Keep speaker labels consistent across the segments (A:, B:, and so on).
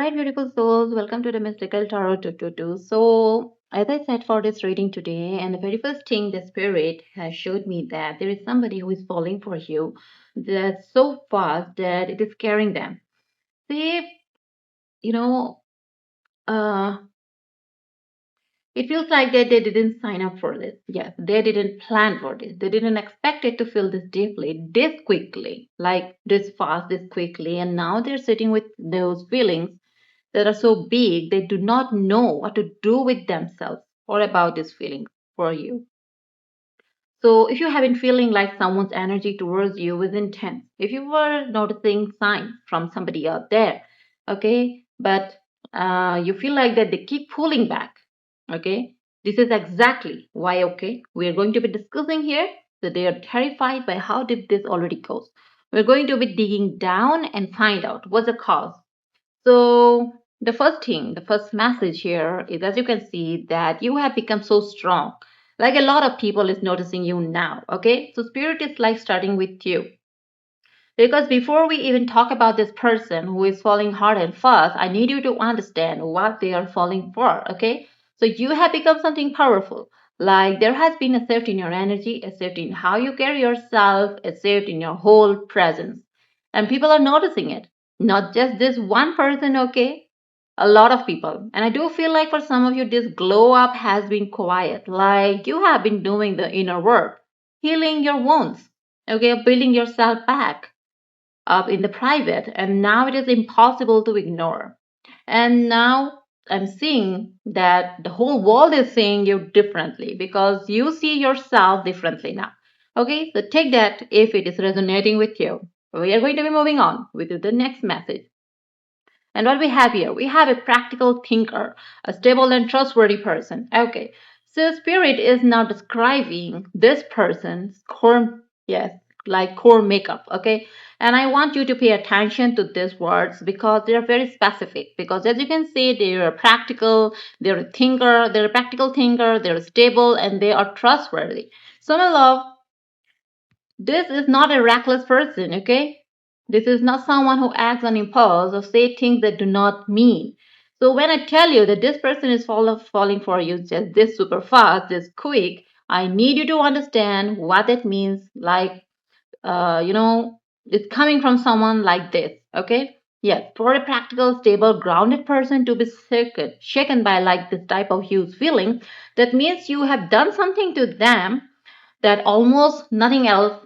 A: Hi, beautiful souls. Welcome to the Mystical Tarot 222. So, as I said for this reading today, and the very first thing the spirit has showed me that there is somebody who is falling for you that's so fast that it is scaring them. See, you know, uh, it feels like that they didn't sign up for this. Yes, they didn't plan for this. They didn't expect it to feel this deeply, this quickly, like this fast, this quickly. And now they're sitting with those feelings that are so big, they do not know what to do with themselves or about these feelings for you. So, if you have been feeling like someone's energy towards you is intense, if you were noticing signs from somebody out there, okay, but you feel like that they keep pulling back, okay, this is exactly why, okay, we are going to be discussing here that they are terrified by how deep this already goes. We're going to be digging down and find out what's the cause. So, the first thing, the first message here is, as you can see, that you have become so strong. Like a lot of people is noticing you now, okay? So, spirit is like starting with you. Because before we even talk about this person who is falling hard and fast, I need you to understand what they are falling for, okay? So, you have become something powerful. Like there has been a shift in your energy, a shift in how you carry yourself, a shift in your whole presence. And people are noticing it. Not just this one person, okay? A lot of people. And I do feel like for some of you, this glow up has been quiet. Like you have been doing the inner work, healing your wounds, okay? Building yourself back up in the private. And now it is impossible to ignore. And now I'm seeing that the whole world is seeing you differently because you see yourself differently now. Okay, so take that if it is resonating with you. We are going to be moving on with the next message. And what we have here, we have a practical thinker, a stable and trustworthy person. Okay, so spirit is now describing this person's core, yes, like core makeup. Okay, and I want you to pay attention to these words because they are very specific. Because as you can see, they are practical, they're a thinker, they're a practical thinker, they're stable, and they are trustworthy. So, my love, this is not a reckless person, okay? This is not someone who acts on impulse or say things that do not mean. So when I tell you that this person is falling for you just this super fast, this quick, I need you to understand what that means. Like, it's coming from someone like this, okay? Yes, for a practical, stable, grounded person to be shaken by like this type of huge feeling, that means you have done something to them that almost nothing else,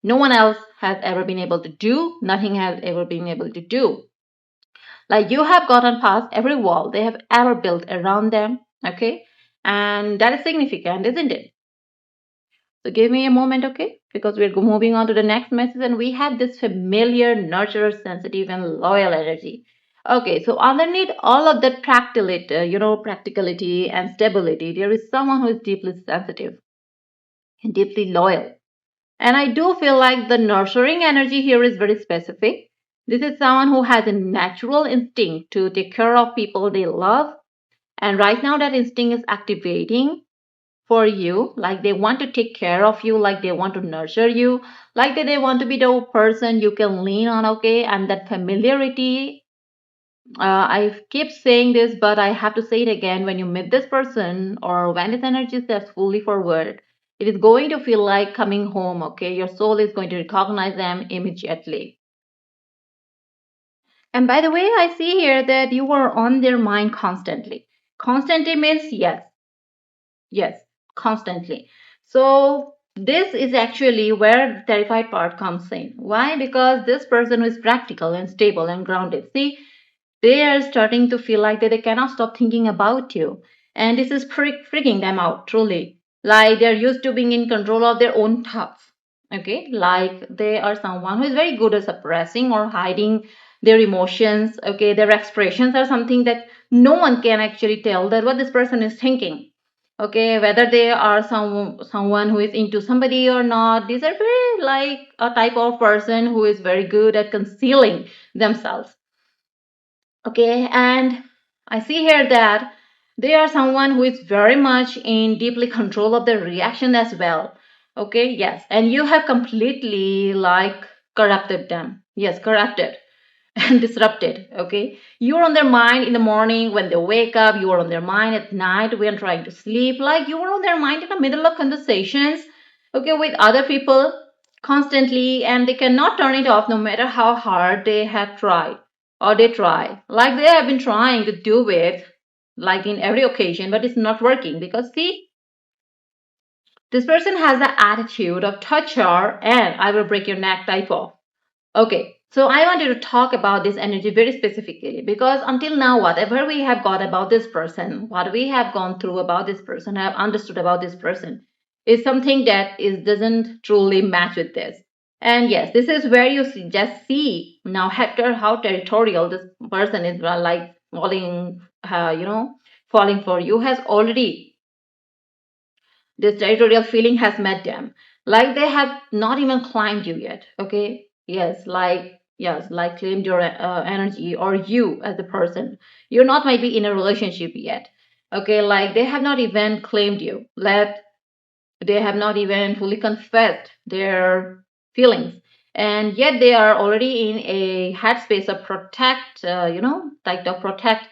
A: no one else has ever been able to do, nothing has ever been able to do. Like you have gotten past every wall they have ever built around them, okay? And that is significant, isn't it? So give me a moment, okay? Because we're moving on to the next message, and we have this familiar, nurturer, sensitive, and loyal energy. Okay, so underneath all of that practicality and stability, there is someone who is deeply sensitive and deeply loyal. And I do feel like the nurturing energy here is very specific. This is someone who has a natural instinct to take care of people they love. And right now, that instinct is activating for you. Like they want to take care of you, like they want to nurture you, like they want to be the person you can lean on, okay? And that familiarity, I keep saying this, but I have to say it again. When you meet this person or when this energy steps fully forward, it is going to feel like coming home, okay? Your soul is going to recognize them immediately. And by the way, I see here that you are on their mind constantly. Constantly means yes, yes, constantly. So this is actually where the terrified part comes in. Why? Because this person who is practical and stable and grounded. See, they are starting to feel like that they cannot stop thinking about you. And this is freaking them out, truly. Like they're used to being in control of their own thoughts. Okay, like they are someone who is very good at suppressing or hiding their emotions. Okay, their expressions are something that no one can actually tell that what this person is thinking. Okay, whether they are someone who is into somebody or not, these are very like a type of person who is very good at concealing themselves. Okay, and I see here that they are someone who is very much in deeply control of their reaction as well. Okay, yes, and you have completely like corrupted them. Yes, corrupted. and disrupted. Okay, you're on their mind in the morning when they wake up, you are on their mind at night when trying to sleep, like you are on their mind in the middle of conversations, okay, with other people constantly, and they cannot turn it off no matter how hard they have tried or they try, like they have been trying to do it like in every occasion, but it's not working because see, this person has the attitude of touch her and I will break your neck type of. Okay, so I wanted to talk about this energy very specifically because until now, whatever we have got about this person, what we have gone through about this person, have understood about this person, is something that is doesn't truly match with this. And yes, this is where you just see now how territorial this person is, like falling, falling for you has already, this territorial feeling has met them. Like they have not even climbed you yet. Okay. Yes, like claimed your energy or you as a person. You're not maybe in a relationship yet. Okay. Like they have not even claimed you. They have not even fully confessed their feelings. And yet they are already in a headspace of protect, like to protect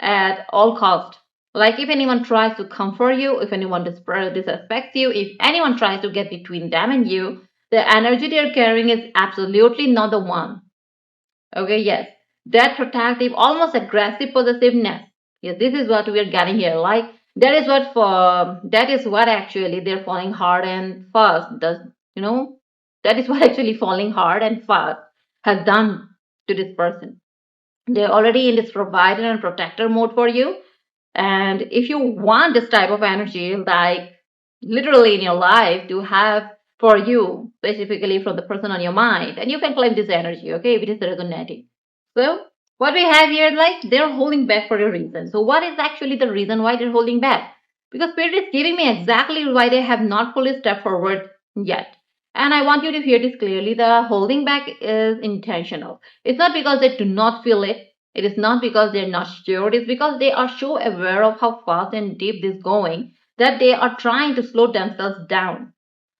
A: at all cost. Like if anyone tries to comfort you, if anyone disrespects you, if anyone tries to get between them and you, the energy they're carrying is absolutely not the one. Okay, yes. That protective, almost aggressive possessiveness. Yes, this is what we are getting here. Like that is what actually they're falling hard and fast does, you know, that is what actually falling hard and fast has done to this person. They're already in this provider and protector mode for you. And if you want this type of energy, like literally in your life to have for you, specifically from the person on your mind, and you can claim this energy, okay, if it is resonating. So what we have here, like they're holding back for a reason. So what is actually the reason why they're holding back? Because Spirit is giving me exactly why they have not fully stepped forward yet. And I want you to hear this clearly. The holding back is intentional. It's not because they do not feel it. It is not because they're not sure. It's because they are so aware of how fast and deep this is going that they are trying to slow themselves down.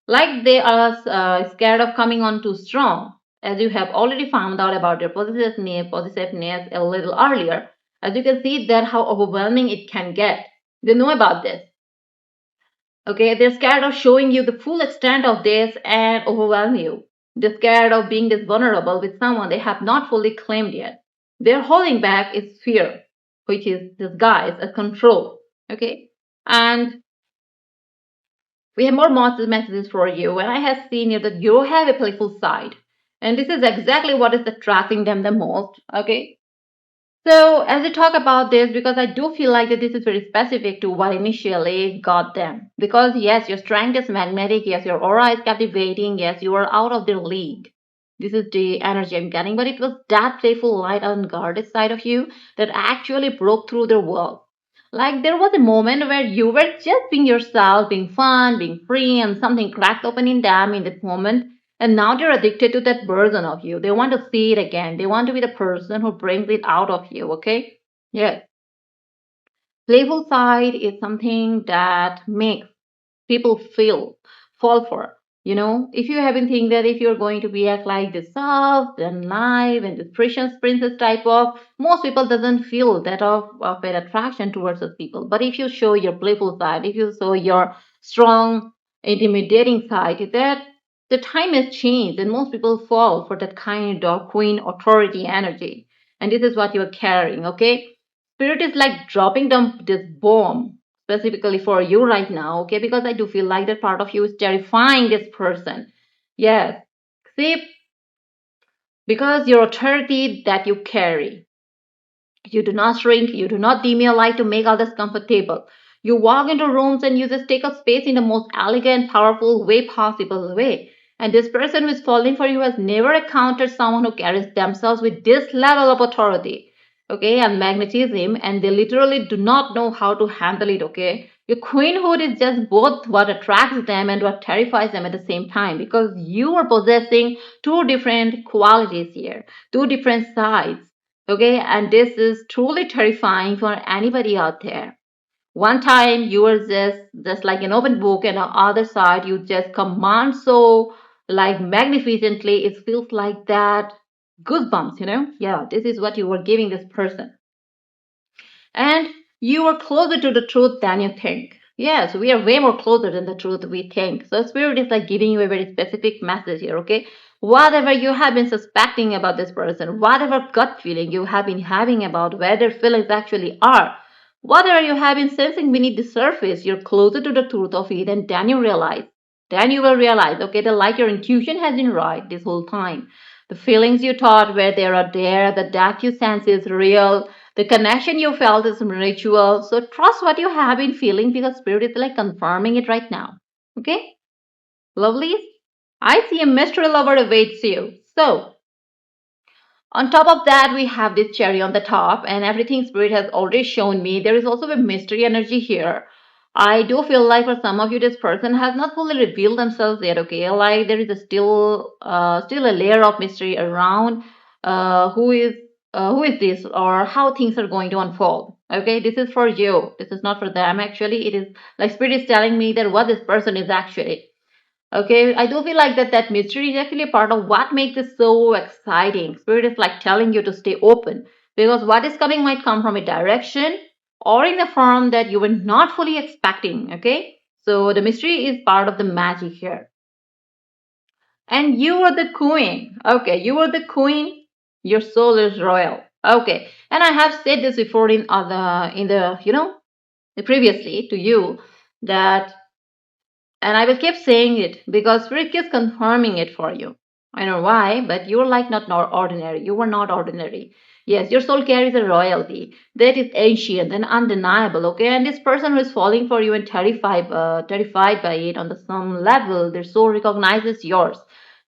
A: Like they are scared of coming on too strong. As you have already found out about their possessiveness a little earlier, as you can see that how overwhelming it can get. They know about this. Okay, they're scared of showing you the full extent of this and overwhelm you. They're scared of being this vulnerable with someone they have not fully claimed yet. Their holding back is fear, which is disguised as control. Okay, and we have more messages for you. And I have seen you that you have a playful side, and this is exactly what is attracting them the most. Okay, so as we talk about this, because I do feel like that this is very specific to what initially got them. Because yes, your strength is magnetic, yes, your aura is captivating, yes, you are out of their league. This is the energy I'm getting, but it was that playful, light, unguarded side of you that actually broke through their wall. Like there was a moment where you were just being yourself, being fun, being free, and something cracked open in them in that moment, and now they're addicted to that version of you. They want to see it again. They want to be the person who brings it out of you, okay? Yes. Playful side is something that makes people fall for. If you haven't think that if you're going to be act like this soft and live and this precious princess type of, most people doesn't feel that of an attraction towards those people. But if you show your playful side, if you show your strong, intimidating side, that the time has changed and most people fall for that kind of queen authority energy. And this is what you're carrying, okay? Spirit is like dropping them this bomb specifically for you right now, okay? Because I do feel like that part of you is terrifying this person. Yes. See, because your authority that you carry, you do not shrink, you do not dim your light to make others comfortable. You walk into rooms and you just take up space in the most elegant, powerful way possible way. And this person who is falling for you has never encountered someone who carries themselves with this level of authority, okay, and magnetism, and they literally do not know how to handle it, okay. Your queenhood is just both what attracts them and what terrifies them at the same time because you are possessing two different qualities here, two different sides. Okay, and this is truly terrifying for anybody out there. One time you were just like an open book, and on the other side you just command so like magnificently. It feels like that goosebumps, Yeah, this is what you were giving this person. And you are closer to the truth than you think. Yes, we are way more closer than the truth we think. So spirit is like giving you a very specific message here, okay? Whatever you have been suspecting about this person, whatever gut feeling you have been having about where their feelings actually are, whatever you have been sensing beneath the surface, you're closer to the truth of it, and then you realize. Then you will realize, okay, that like your intuition has been right this whole time. The feelings you thought were there are there, the depth you sense is real, the connection you felt is mutual. So trust what you have been feeling because spirit is like confirming it right now. Okay? Lovely. I see a mystery lover awaits you. So on top of that, we have this cherry on the top, and everything Spirit has already shown me. There is also a mystery energy here. I do feel like for some of you, this person has not fully revealed themselves yet. Okay, like there is a still a layer of mystery around uh, who is who is this or how things are going to unfold. Okay, this is for you. This is not for them. Actually, it is like Spirit is telling me that what this person is actually. Okay, I do feel like that mystery is actually a part of what makes it so exciting. Spirit is like telling you to stay open because what is coming might come from a direction or in a form that you were not fully expecting. Okay, so the mystery is part of the magic here. And you are the queen. Okay, you are the queen. Your soul is royal. Okay, and I have said this before in the previously to you that and I will keep saying it because Spirit keeps confirming it for you. I know why, but you're like not ordinary. You were not ordinary. Yes, your soul carries a royalty that is ancient and undeniable. Okay, and this person who is falling for you and terrified by it on the some level, their soul recognizes yours.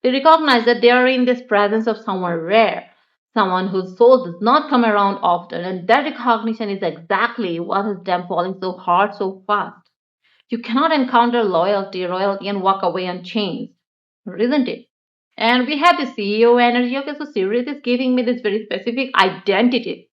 A: They recognize that they are in this presence of someone rare, someone whose soul does not come around often, and that recognition is exactly what has them falling so hard so fast. You cannot encounter royalty, and walk away unchanged, isn't it? And we have the CEO energy. Okay, so Sirius is giving me this very specific identity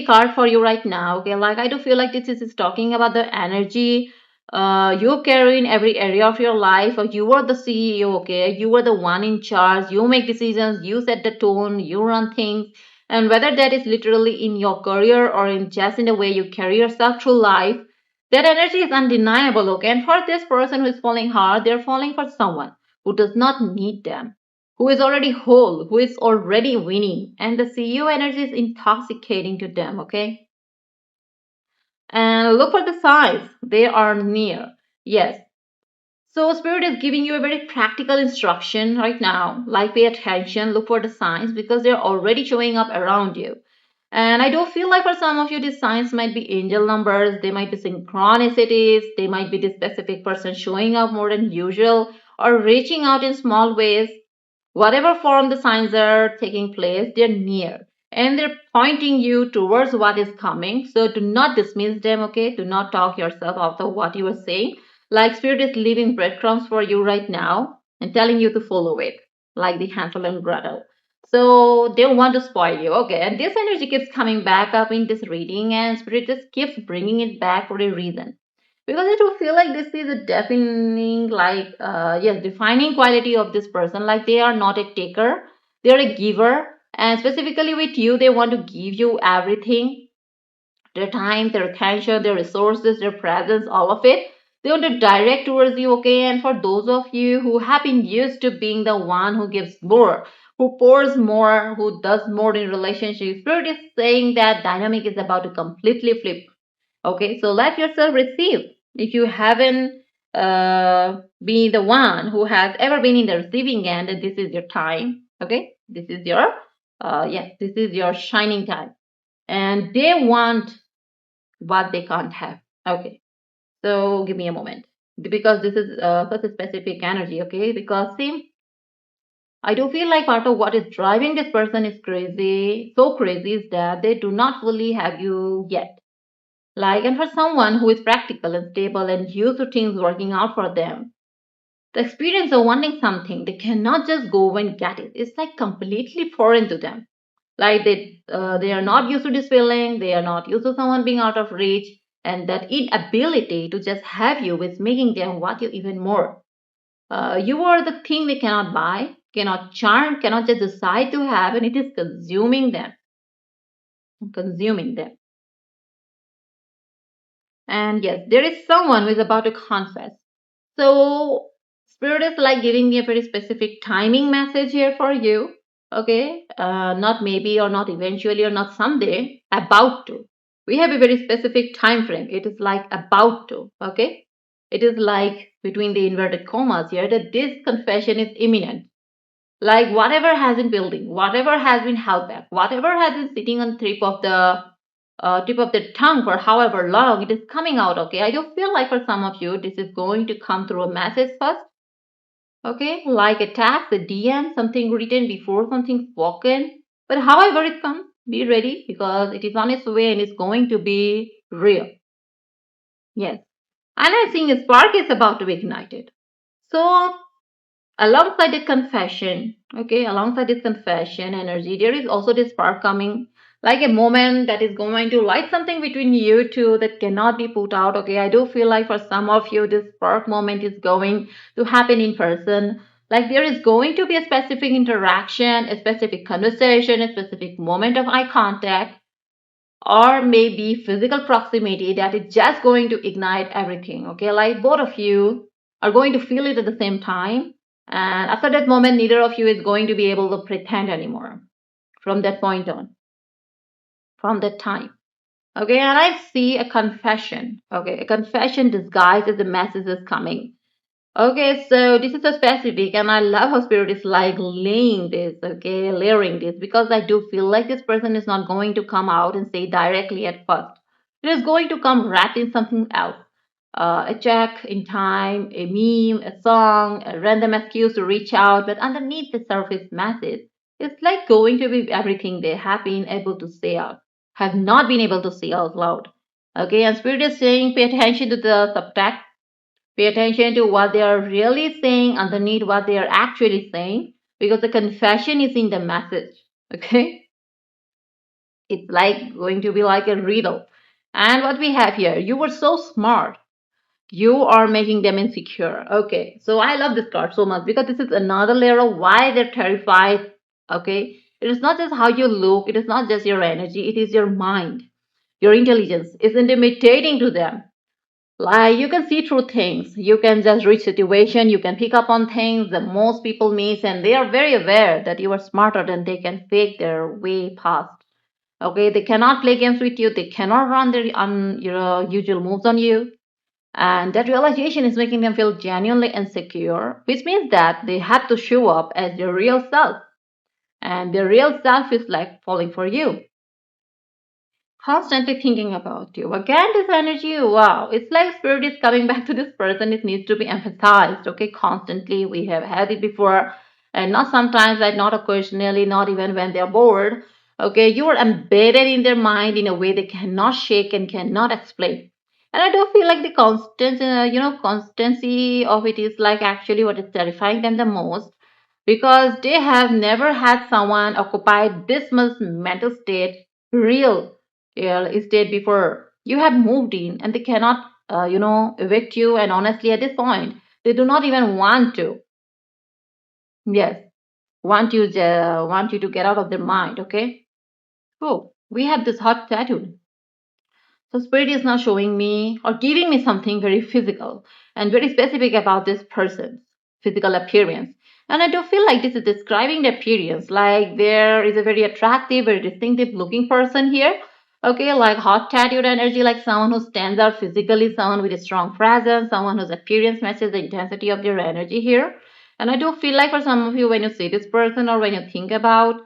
A: card for you right now. Okay, like I do feel like this is talking about the energy you carry in every area of your life. Or you are the CEO. Okay, you are the one in charge. You make decisions. You set the tone. You run things. And whether that is literally in your career or in just in the way you carry yourself through life, that energy is undeniable. Okay, and for this person who is falling hard, they're falling for someone who does not need them, who is already whole, who is already winning, and the CEO energy is intoxicating to them, okay? And look for the signs, they are near. Yes. So, Spirit is giving you a very practical instruction right now. Like, pay attention, look for the signs because they're already showing up around you. And I do feel like for some of you, these signs might be angel numbers, they might be synchronicities, they might be the specific person showing up more than usual or reaching out in small ways. Whatever form the signs are taking place, they're near and they're pointing you towards what is coming. So do not dismiss them, okay? Do not talk yourself out of what you are saying. Like Spirit is leaving breadcrumbs for you right now and telling you to follow it, like the Hansel and Gretel. So they want to spoil you, okay? And this energy keeps coming back up in this reading, and Spirit just keeps bringing it back for a reason because I do feel like this is a defining yes, defining quality of this person, like they are not a taker, they are a giver, and specifically with you they want to give you everything, their time, their attention, their resources, their presence, all of it. They want to direct towards you, okay? And for those of you who have been used to being the one who gives more, who pours more, who does more in relationships, Spirit is saying that dynamic is about to completely flip. Okay, so let yourself receive. If you haven't been the one who has ever been in the receiving end, then this is your time. Okay, this is your yes, this is your shining time, and they want what they can't have. Okay, so give me a moment because this is such a specific energy. Okay, because see, I do feel like part of what is driving this person is crazy, so crazy is that they do not fully have you yet. Like, and for someone who is practical and stable and used to things working out for them, the experience of wanting something, they cannot just go and get it. It's like completely foreign to them. Like they are not used to this feeling. They are not used to someone being out of reach, and that inability to just have you is making them want you even more. You are the thing they cannot buy. cannot charm, cannot just decide to have, and it is consuming them. And yes, there is someone who is about to confess. So, Spirit is like giving me a very specific timing message here for you. Okay, not maybe or not eventually or not someday, about to. We have a very specific time frame. It is like about to. Okay, it is like between the inverted commas here that this confession is imminent. Like whatever has been building, whatever has been held back, whatever has been sitting on tip of the tongue for however long, it is coming out. Okay, I do feel like for some of you this is going to come through a message first. Okay, like a text, a DM, something written before something spoken. But however it comes, be ready because it is on its way and it's going to be real. Yes, and I think a spark is about to be ignited. So alongside the confession, okay, alongside this confession energy, there is also this spark coming, like a moment that is going to light something between you two that cannot be put out. Okay, I do feel like for some of you this spark moment is going to happen in person. Like there is going to be a specific interaction, a specific conversation, a specific moment of eye contact, or maybe physical proximity that is just going to ignite everything. Okay, like both of you are going to feel it at the same time, and after that moment neither of you is going to be able to pretend anymore from that point on, from that time. Okay, and I see a confession. Okay, a confession disguised as the message is coming. Okay, so this is so specific, and I love how Spirit is like laying this, okay, layering this, because I do feel like this person is not going to come out and say directly at first. It is going to come wrapped in something else. A check in time, a meme, a song, a random excuse to reach out, but underneath the surface message, it's like going to be everything they have been able to say out, have not been able to say out loud. Okay, and Spirit is saying pay attention to the subtext. Pay attention to what they are really saying underneath what they are actually saying because the confession is in the message. Okay? It's like going to be like a riddle. And what we have here, you were so smart. You are making them insecure. Okay. So I love this card so much because this is another layer of why they're terrified. Okay. It is not just how you look, it is not just your energy, it is your mind. Your intelligence is intimidating to them. Like you can see through things, you can just read situation, you can pick up on things that most people miss, and they are very aware that you are smarter than they can fake their way past. Okay, they cannot play games with you, they cannot run their usual moves on you, and that realization is making them feel genuinely insecure, which means that they have to show up as their real self, and their real self is like falling for you, constantly thinking about you. Again, this energy, wow, it's like Spirit is coming back to this person. It needs to be emphasized, okay, constantly. We have had it before, and not sometimes, like not occasionally, not even when they're bored. Okay, you are embedded in their mind in a way they cannot shake and cannot explain. And I do feel like the constancy of it is like actually what is terrifying them the most because they have never had someone occupy this much mental state, real state before you have moved in, and they cannot, evict you. And honestly, at this point, they do not even want to. Yes, want you to get out of their mind. Okay. Oh, we have this hot tattoo. So spirit is now showing me or giving me something very physical and very specific about this person's physical appearance. And I do feel like this is describing the appearance. Like there is a very attractive, very distinctive looking person here. Okay, like hot tattooed energy, like someone who stands out physically, someone with a strong presence, someone whose appearance matches the intensity of their energy here. And I do feel like for some of you, when you see this person or when you think about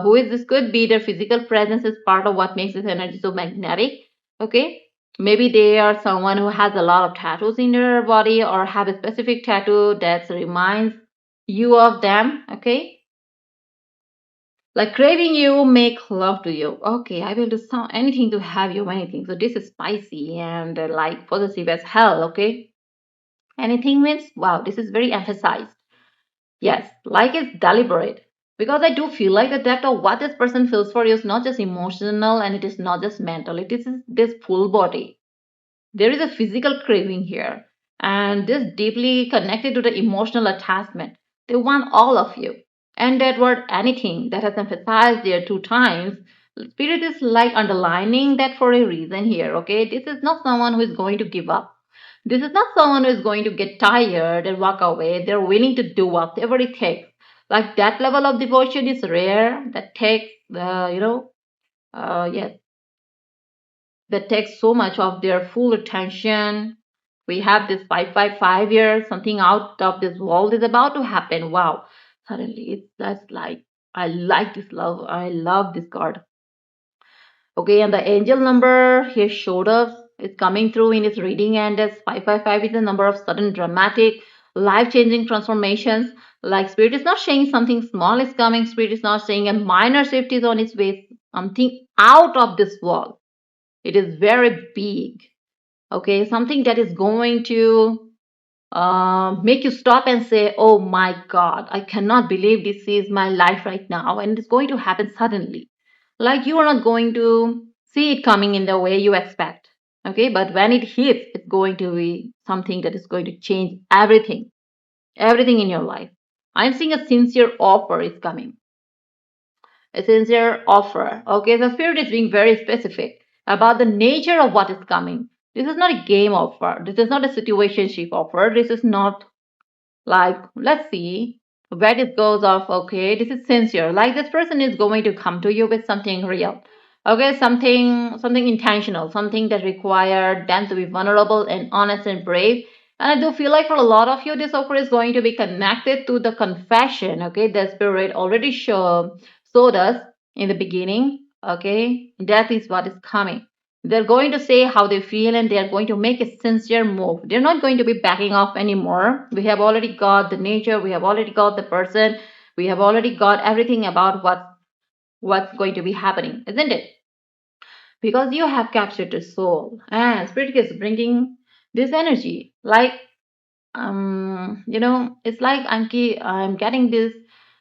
A: who is this, could be their physical presence is part of what makes this energy so magnetic. Okay, maybe they are someone who has a lot of tattoos in their body or have a specific tattoo that reminds you of them. Okay, like craving you, make love to you. Okay, I will do anything to have you, anything. So this is spicy and like possessive as hell. Okay, anything means wow, this is very emphasized. Yes, like it's deliberate. Because I do feel like the depth of what this person feels for you is not just emotional and it is not just mental, it is this full body. There is a physical craving here, and this deeply connected to the emotional attachment. They want all of you. And that word anything that has emphasized there two times, spirit is like underlining that for a reason here, okay? This is not someone who is going to give up. This is not someone who is going to get tired and walk away. They're willing to do whatever it takes. Like that level of devotion is rare. That takes, yes, that takes so much of their full attention. We have this 555 years, something out of this world is about to happen. Wow. Suddenly it's just like I like this love. I love this card. Okay, and the angel number he showed us is coming through in his reading, and as 555 is the number of sudden dramatic, life-changing transformations. Like spirit is not saying something small is coming, spirit is not saying a minor shift is on its way, something out of this world. It is very big. Okay, something that is going to make you stop and say, oh my God, I cannot believe this is my life right now, and it's going to happen suddenly. Like you are not going to see it coming in the way you expect. Okay, but when it hits, it's going to be something that is going to change everything, everything in your life. I'm seeing a sincere offer is coming, a sincere offer. Okay, the spirit is being very specific about the nature of what is coming. This is not a game offer. This is not a situationship offer. This is not like, let's see where this goes off. Okay, this is sincere. Like this person is going to come to you with something real. Okay, something intentional, something that required them to be vulnerable and honest and brave. And I do feel like for a lot of you, this offer is going to be connected to the confession. Okay, the spirit already showed us in the beginning. Okay, that is what is coming. They're going to say how they feel and they're going to make a sincere move. They're not going to be backing off anymore. We have already got the nature, we have already got the person, we have already got everything about what's going to be happening, isn't it? Because you have captured the soul and spirit is bringing this energy. Like it's like I'm getting this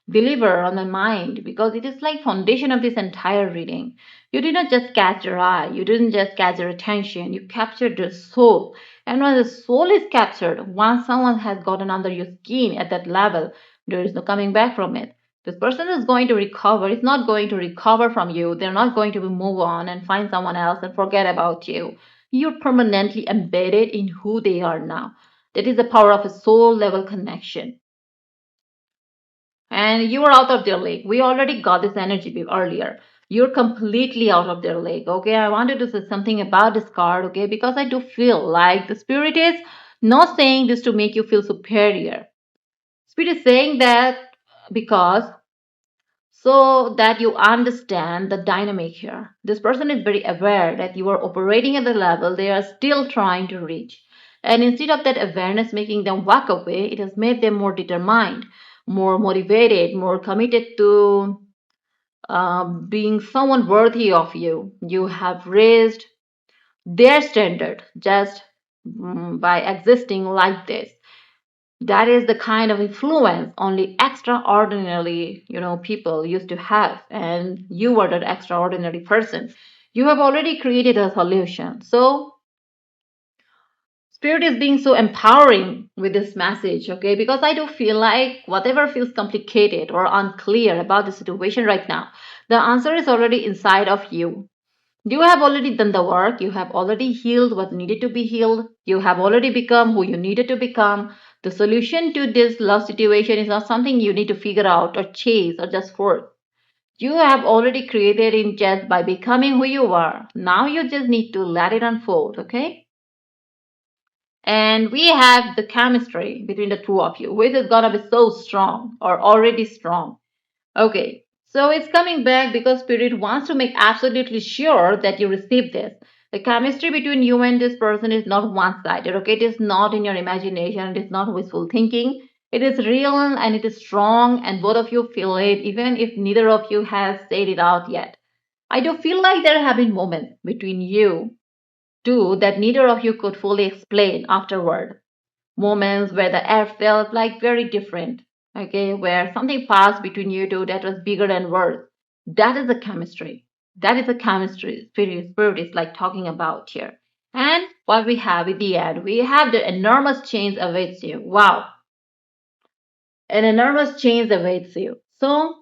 A: deliver on my mind because it is like foundation of this entire reading. You did not just catch your eye, you didn't just catch your attention, you captured the soul. And when the soul is captured, once someone has gotten under your skin at that level, there is no coming back from it. This person is going to recover. It's not going to recover from you. They're not going to move on and find someone else and forget about you. You're permanently embedded in who they are now. That is the power of a soul level connection. And you are out of their league. We already got this energy earlier. You're completely out of their league. Okay, I wanted to say something about this card. Okay, because I do feel like the spirit is not saying this to make you feel superior. Spirit is saying that because so that you understand the dynamic here. This person is very aware that you are operating at the level they are still trying to reach. And instead of that awareness making them walk away, it has made them more determined, more motivated, more committed to being someone worthy of you. You have raised their standard just by existing like this. That is the kind of influence only extraordinarily people used to have, and you were that extraordinary person. You have already created a solution. So spirit is being so empowering with this message, okay? Because I do feel like whatever feels complicated or unclear about the situation right now, the answer is already inside of you. You have already done the work. You have already healed what needed to be healed. You have already become who you needed to become. The solution to this love situation is not something you need to figure out or chase or just force. You have already created it just by becoming who you are. Now you just need to let it unfold, okay? And we have the chemistry between the two of you, which is gonna be so strong or already strong. Okay, so it's coming back because Spirit wants to make absolutely sure that you receive this. The chemistry between you and this person is not one sided, okay? It is not in your imagination, it is not wishful thinking. It is real and it is strong, and both of you feel it, even if neither of you has said it out yet. I do feel like there have been moments between you two that neither of you could fully explain afterward, moments where the air felt like very different, okay, where something passed between you two that was bigger than words. That is the chemistry. That is the chemistry spirit is like talking about here. And what we have at the end, we have the enormous change awaits you. Wow. An enormous change awaits you. So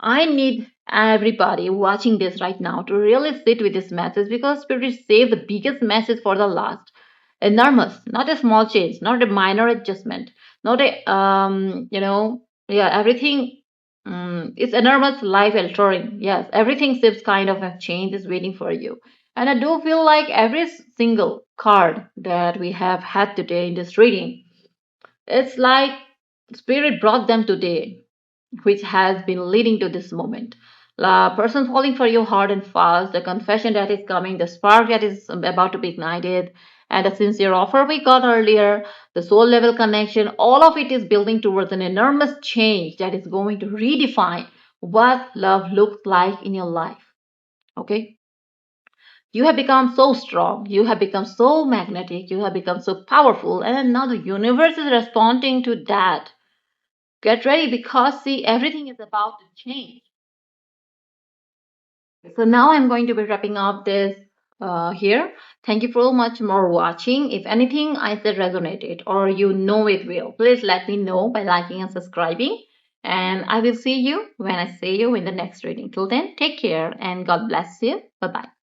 A: I need everybody watching this right now to really sit with this message because Spirit saved the biggest message for the last. Enormous, not a small change, not a minor adjustment, not a yeah, everything. It's enormous, life altering. Yes, everything shifts kind of a change is waiting for you. And I do feel like every single card that we have had today in this reading, it's like Spirit brought them today which has been leading to this moment. The person falling for you hard and fast, the confession that is coming, the spark that is about to be ignited, and the sincere offer we got earlier, the soul level connection, all of it is building towards an enormous change that is going to redefine what love looks like in your life. Okay? You have become so strong, you have become so magnetic, you have become so powerful, and now the universe is responding to that. Get ready because see, everything is about to change. So now I'm going to be wrapping up this here. Thank you so much for watching. If anything I said resonated or you know it will, please let me know by liking and subscribing. And I will see you when I see you in the next reading. Till then, take care and God bless you. Bye bye.